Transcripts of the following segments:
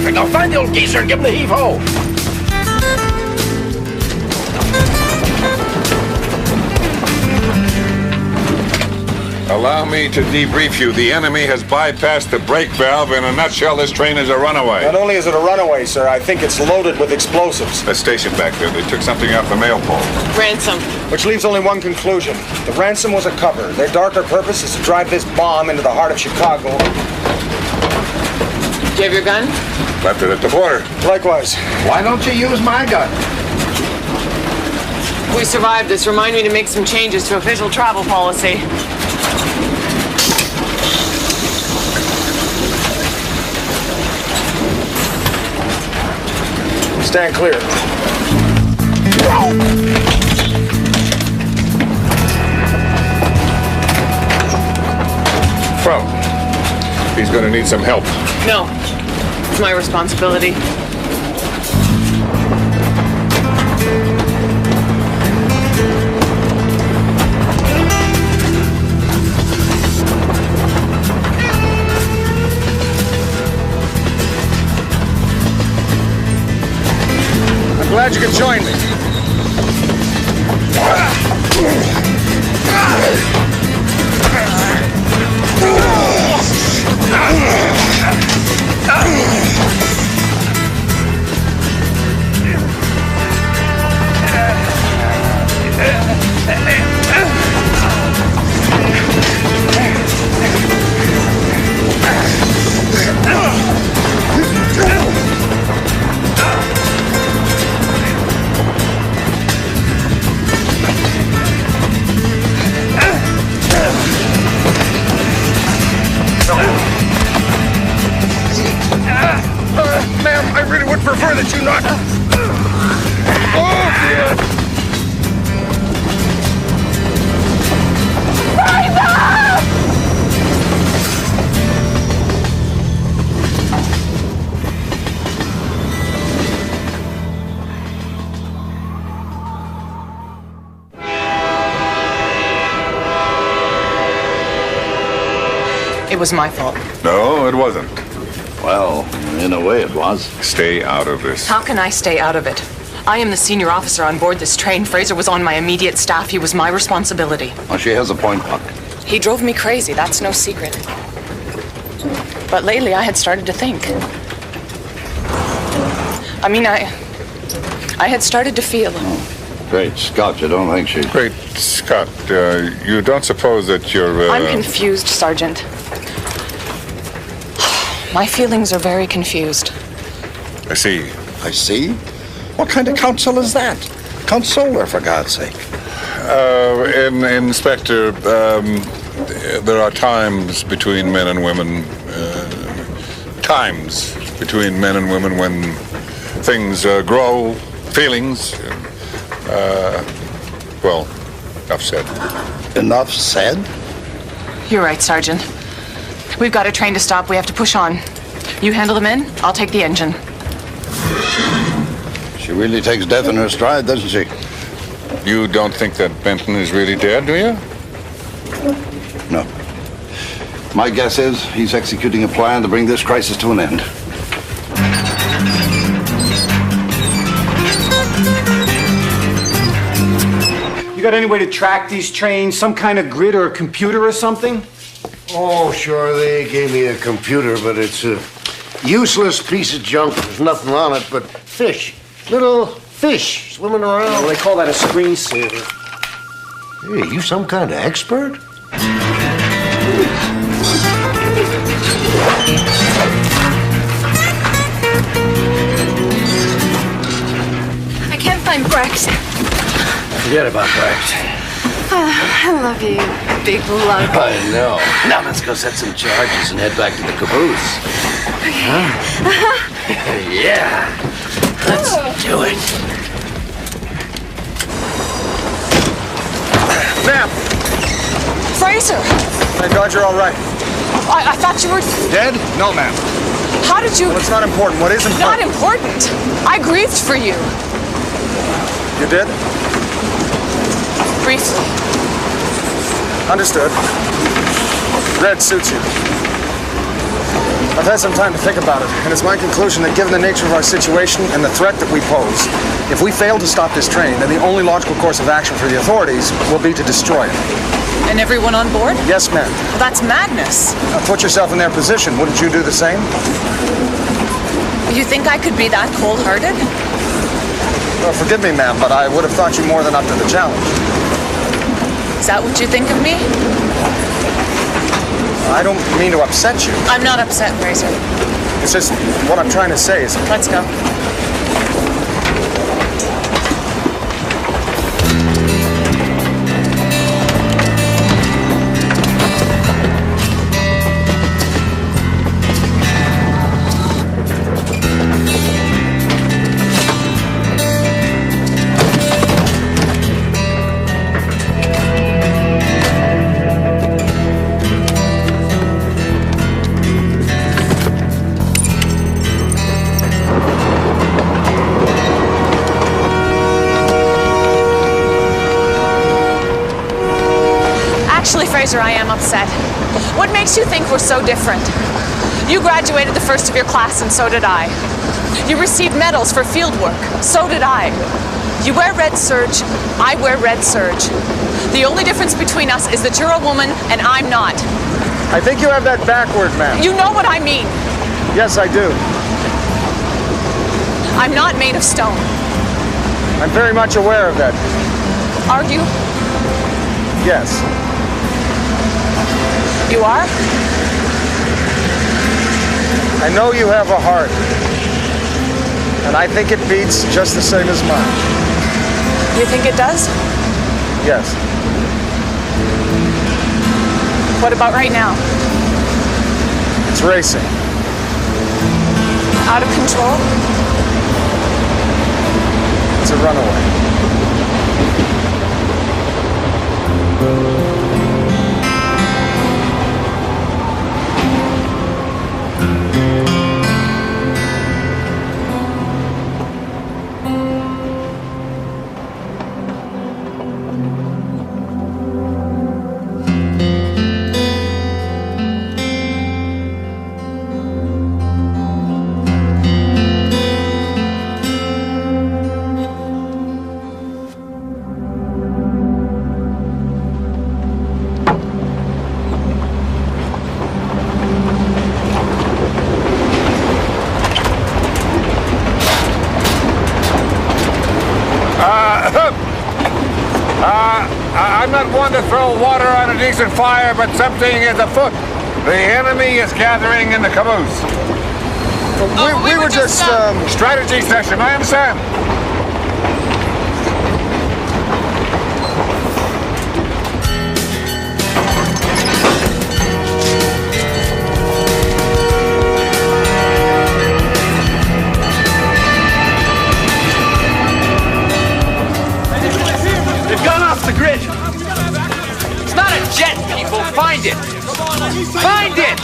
Perfect. I'll find the old geezer and give him the heave-ho. Allow me to debrief you. The enemy has bypassed the brake valve. In a nutshell, this train is a runaway. Not only is it a runaway, sir, I think it's loaded with explosives. The station back there. They took something off the mail pole. Ransom. Which leaves only one conclusion. The ransom was a cover. Their darker purpose is to drive this bomb into the heart of Chicago. Do you have your gun? Left it at the border. Likewise. Why don't you use my gun? We survived this. Remind me to make some changes to official travel policy. Stand clear. Well, he's going to need some help. No. It's my responsibility. Glad you could join me. Ma'am, I really would prefer that you not... Oh, dear! It was my fault. No, it wasn't. Well, in a way it was. Stay out of this. How can I stay out of it? I am the senior officer on board this train. Fraser was on my immediate staff. He was my responsibility. Well, she has a point, Buck. He drove me crazy, that's no secret. But lately I had started to think. I mean, I had started to feel. Oh, great Scott, you don't think she... Great Scott, you don't suppose that you're... I'm confused, Sergeant. My feelings are very confused. I see. I see? What kind of counsel is that? Console her, for God's sake. Inspector, there are times between men and women, when things grow, feelings, well, enough said. Enough said? You're right, Sergeant. We've got a train to stop. We have to push on. You handle the men, I'll take the engine. She really takes death in her stride, doesn't she? You don't think that Benton is really dead, do you? No. My guess is he's executing a plan to bring this crisis to an end. You got any way to track these trains? Some kind of grid or a computer or something? Oh, sure, they gave me a computer, but it's a useless piece of junk. There's nothing on it but fish. Little fish swimming around. Well, they call that a screensaver. Hey, you some kind of expert? I can't find Brecht. Forget about Brecht. I love you, big lug. I know. Now let's go set some charges and head back to the caboose. Okay. Huh? Yeah. Let's do it. Ma'am! Fraser! Thank God you're all right. I thought you were... Dead? No, ma'am. How did you... Well, it's not important. What is important? Not important. I grieved for you. You did? Briefly. Understood. Red suits you. I've had some time to think about it, and it's my conclusion that given the nature of our situation and the threat that we pose, if we fail to stop this train, then the only logical course of action for the authorities will be to destroy it. And everyone on board? Yes, ma'am. Well, that's madness. Now, put yourself in their position. Wouldn't you do the same? You think I could be that cold-hearted? Well, forgive me, ma'am, but I would have thought you more than up to the challenge. Is that what you think of me? I don't mean to upset you. I'm not upset, Fraser. It's just what I'm trying to say is... Let's go. Fraser, I am upset. What makes you think we're so different? You graduated the first of your class, and so did I. You received medals for field work. So did I. You wear red serge, I wear red serge. The only difference between us is that you're a woman and I'm not. I think you have that backward, ma'am. You know what I mean. Yes, I do. I'm not made of stone. I'm very much aware of that. Are you? Yes. You are? I know you have a heart. And I think it beats just the same as mine. You think it does? Yes. What about right now? It's racing. Out of control? It's a runaway. I'm not one to throw water on a decent fire, but something is afoot. The enemy is gathering in the caboose. We were just strategy session, I understand. They've gone off the grid. It's not a jet, people. Find it. Find it.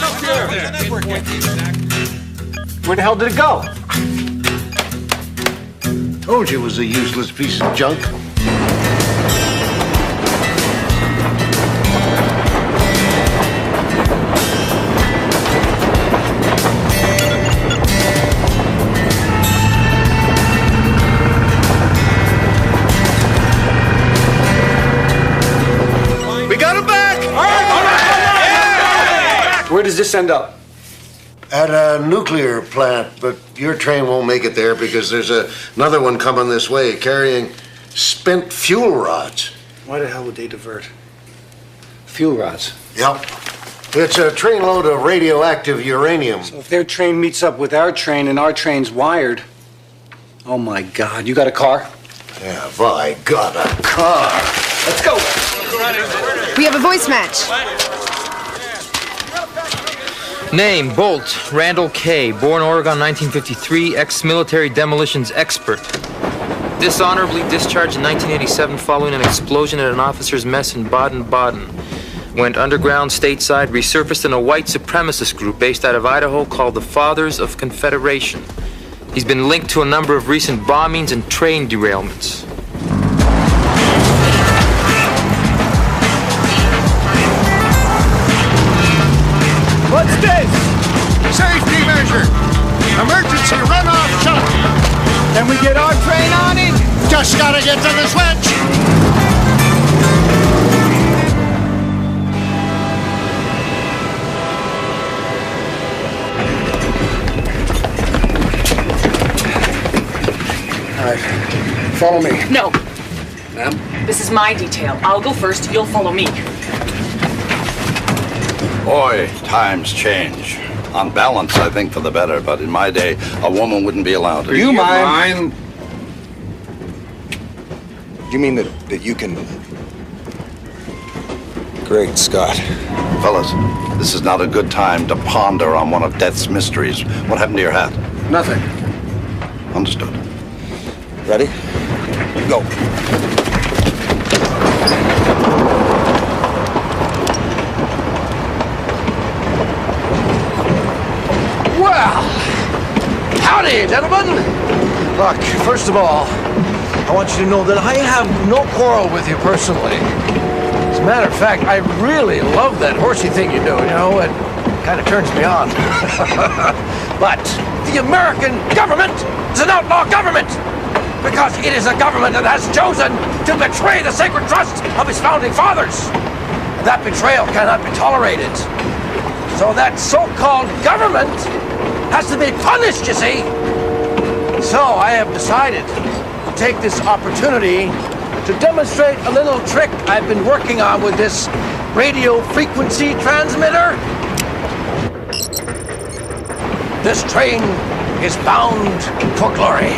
Where the hell did it go? Told you it was a useless piece of junk. We got him back! Where does this end up? At a nuclear plant, but your train won't make it there because there's another one coming this way carrying spent fuel rods. Why the hell would they divert fuel rods? Yep. It's a trainload of radioactive uranium. So if their train meets up with our train and our train's wired, oh my God, you got a car? Have I got a car? Let's go. We have a voice match. Name, Bolt, Randall K., born Oregon 1953, ex-military demolitions expert. Dishonorably discharged in 1987 following an explosion at an officer's mess in Baden-Baden. Went underground stateside, resurfaced in a white supremacist group based out of Idaho called the Fathers of Confederation. He's been linked to a number of recent bombings and train derailments. What's this? Safety! we get our train on it? Just gotta get to the switch. All right, follow me. No. Ma'am? This is my detail. I'll go first. You'll follow me. Boy, times change. On balance, I think for the better, but in my day, a woman wouldn't be allowed to. Do you mind? You mean that you can... Great Scott. Fellas, this is not a good time to ponder on one of death's mysteries. What happened to your hat? Nothing. Understood. Ready? Go. Well, howdy, gentlemen. Look, first of all, I want you to know that I have no quarrel with you personally. As a matter of fact, I really love that horsey thing you do, you know, it kind of turns me on. But the American government is an outlaw government because it is a government that has chosen to betray the sacred trust of its founding fathers. And that betrayal cannot be tolerated. So that so-called government has to be punished, you see. So I have decided to take this opportunity to demonstrate a little trick I've been working on with this radio frequency transmitter. This train is bound for glory,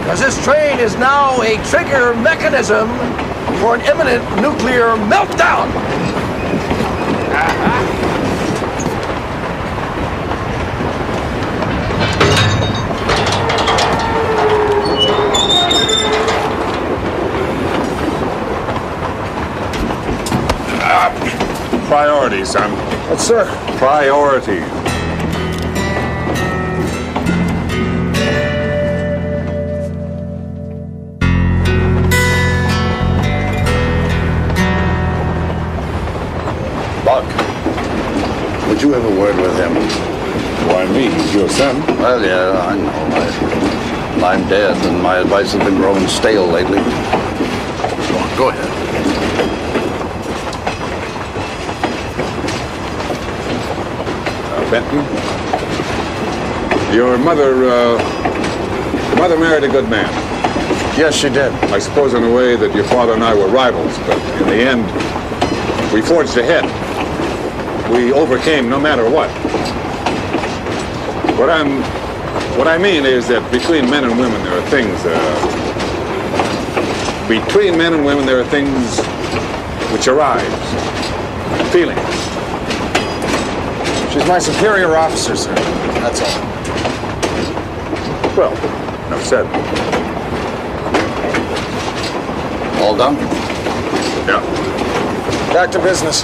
because this train is now a trigger mechanism for an imminent nuclear meltdown. Priority, son. Yes, sir. Priority. Buck, would you have a word with him? Why me? He's your son. Well, yeah, I know. I'm dead, and my advice has been growing stale lately. Go on, go ahead. Benton, your mother married a good man. Yes, she did. I suppose in a way that your father and I were rivals, but in the end, we forged ahead. We overcame no matter what. What I mean is that between men and women, there are things, between men and women, there are things which arise, feelings. She's my superior officer, sir. That's all. Well, enough said. All done? Yeah. Back to business.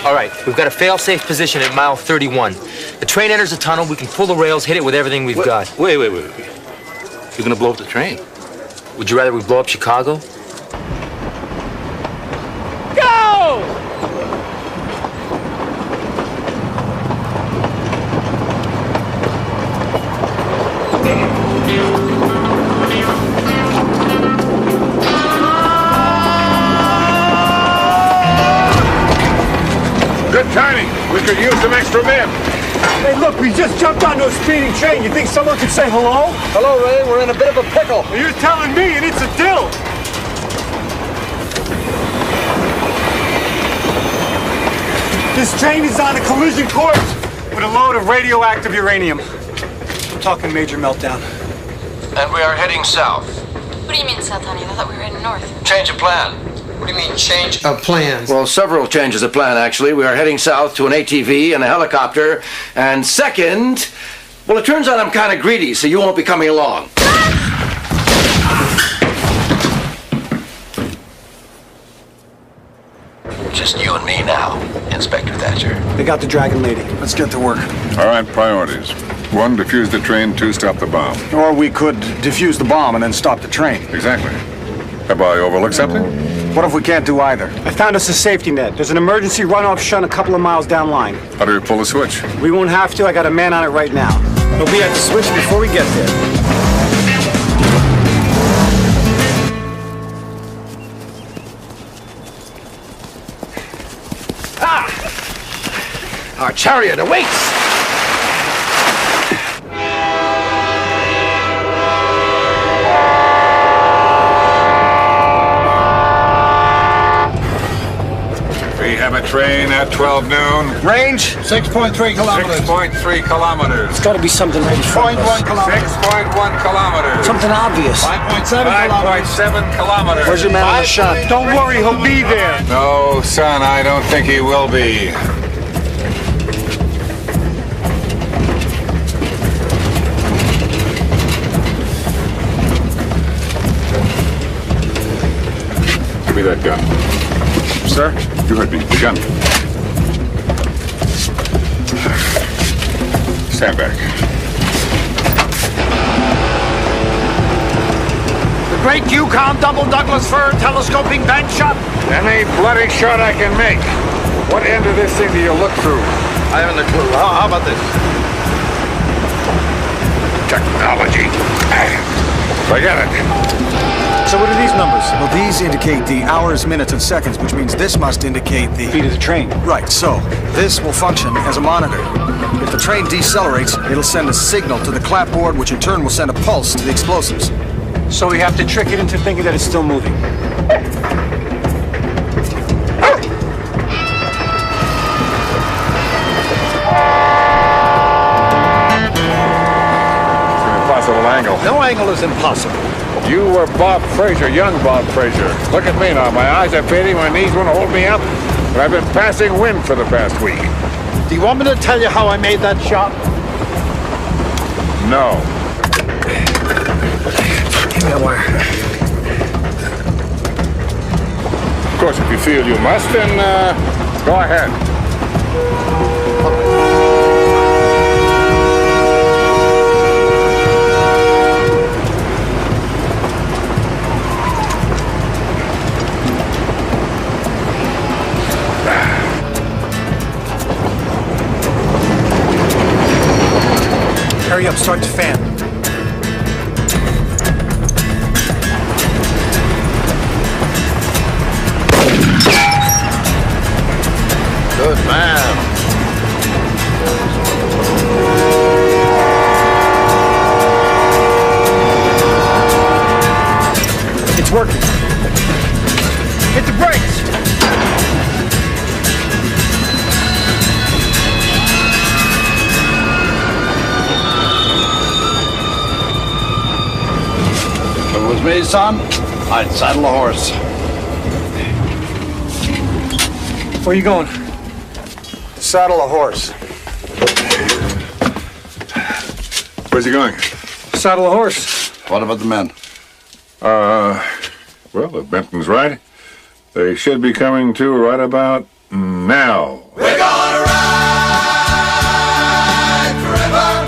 All right, we've got a fail-safe position at mile 31. The train enters the tunnel, we can pull the rails, hit it with everything we've got. Wait. You're gonna blow up the train? Would you rather we blow up Chicago? Go! Good timing. We could use some extra men. Hey, look, we just jumped onto a speeding train. You think someone could say hello? Hello, Ray. We're in a bit of a pickle. Well, you're telling me, and it's a dill. This train is on a collision course with a load of radioactive uranium. I'm talking major meltdown. And we are heading south. What do you mean south, honey? I thought we were heading north. Change of plan. What do you mean, change of plans? Well, several changes of plan, actually. We are heading south to an ATV and a helicopter. And second, well, it turns out I'm kind of greedy, so you won't be coming along. Just you and me now, Inspector Thatcher. They got the Dragon Lady. Let's get to work. All right, priorities. 1, defuse the train. 2, stop the bomb. Or we could defuse the bomb and then stop the train. Exactly. Have I overlooked something? What if we can't do either? I found us a safety net. There's an emergency runoff shunt a couple of miles down line. How do we pull the switch? We won't have to. I got a man on it right now. He'll be at the switch before we get there. Our chariot awaits! We have a train at 12 noon. Range? 6.3 kilometers. 6.3 kilometers. It's got to be something right in front of us. 6.1 kilometers. Something obvious. 5.7 5.7 kilometers. Where's your man on the shot? Don't worry, he'll be there. No, son, I don't think he will be. Give me that gun. Sir? You heard me. The gun. Stand back. The Great Yukon double Douglas fir telescoping bank shot. Any bloody shot I can make. What end of this thing do you look through? I haven't a clue. How about this? Technology. Forget it. So what are these numbers? Well, these indicate the hours, minutes, and seconds, which means this must indicate the Speed of the train. Right, so this will function as a monitor. If the train decelerates, it'll send a signal to the clapboard, which in turn will send a pulse to the explosives. So we have to trick it into thinking that it's still moving. It's an impossible angle. No angle is impossible. You were Bob Fraser, young Bob Fraser. Look at me now. My eyes are fading, my knees won't hold me up. But I've been passing wind for the past week. Do you want me to tell you how I made that shot? No. Give me a wire. Of course, if you feel you must, then go ahead. Hurry up, start to fan. Good man. It's working. Hit the brakes. If it was me, son, I'd saddle a horse. Where you going? Saddle a horse. Where's he going? Saddle a horse. What about the men? Well, if Benton's right, they should be coming to right about now. We're gonna ride forever.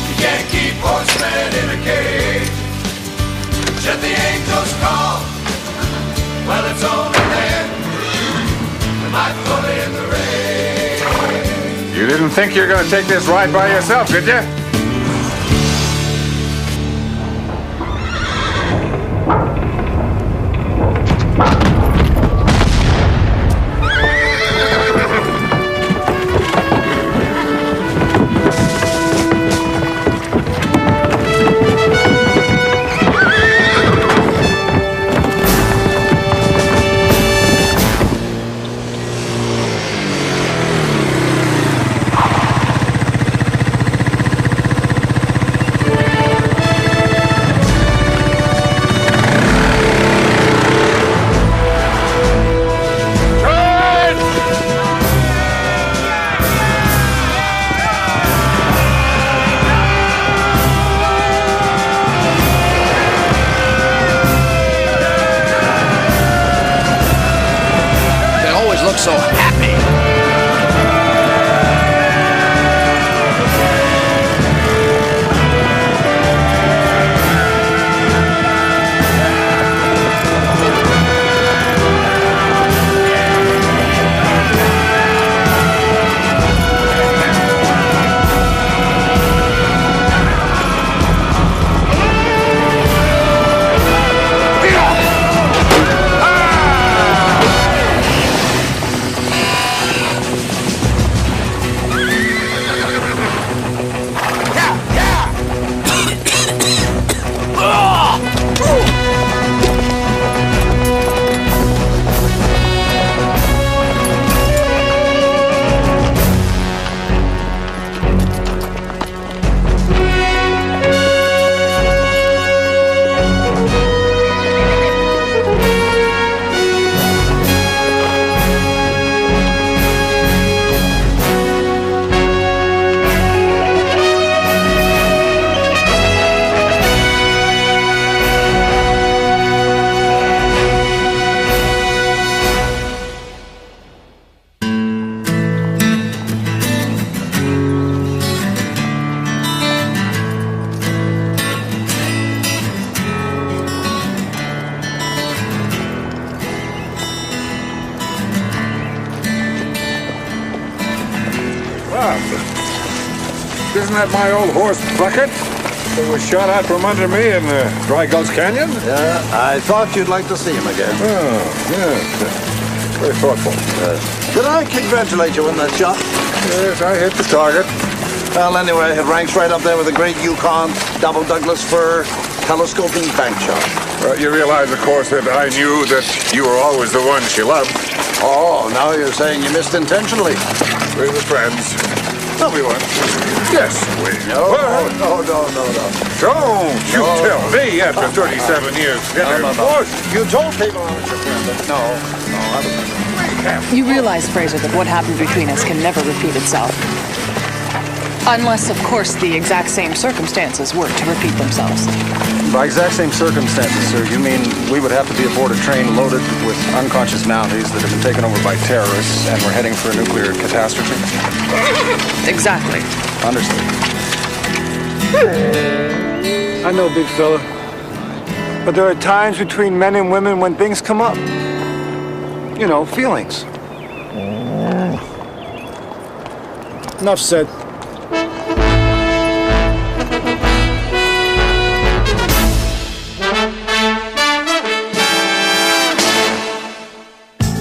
You can't keep horsemen in a cage. Should the angels call? Well, it's only then we might pull in the rain. You didn't think you were going to take this ride by yourself, did you? So happy. Isn't that my old horse, Bucket? That was shot out from under me in Dry Gulch Canyon? Yeah, I thought you'd like to see him again. Oh, yes. Very thoughtful. Did I congratulate you on that shot? Yes, I hit the target. Well, anyway, it ranks right up there with the great Yukon, double Douglas fir, telescoping bank shot. You realize, of course, that I knew that you were always the one she loved. Oh, now you're saying you missed intentionally. We were friends. No, we weren't. Yes, we No. Don't you tell me after 37 years together. No. Of course. You told people I was your friend, but no, I was... You realize, Fraser, that what happened between us can never repeat itself. Unless, of course, the exact same circumstances were to repeat themselves. By exact same circumstances, sir, you mean we would have to be aboard a train loaded with unconscious Mounties that have been taken over by terrorists and we're heading for a nuclear catastrophe? Exactly. Understood. I know, big fella. But there are times between men and women when things come up. You know, feelings. Enough said.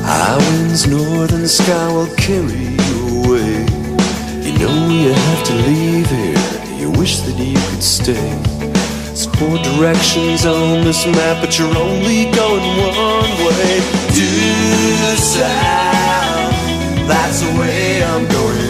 Island's northern sky will carry you away. You know you have to leave here. You wish that you could stay. There's 4 directions on this map, but you're only going one way. Due south, that's the way I'm going.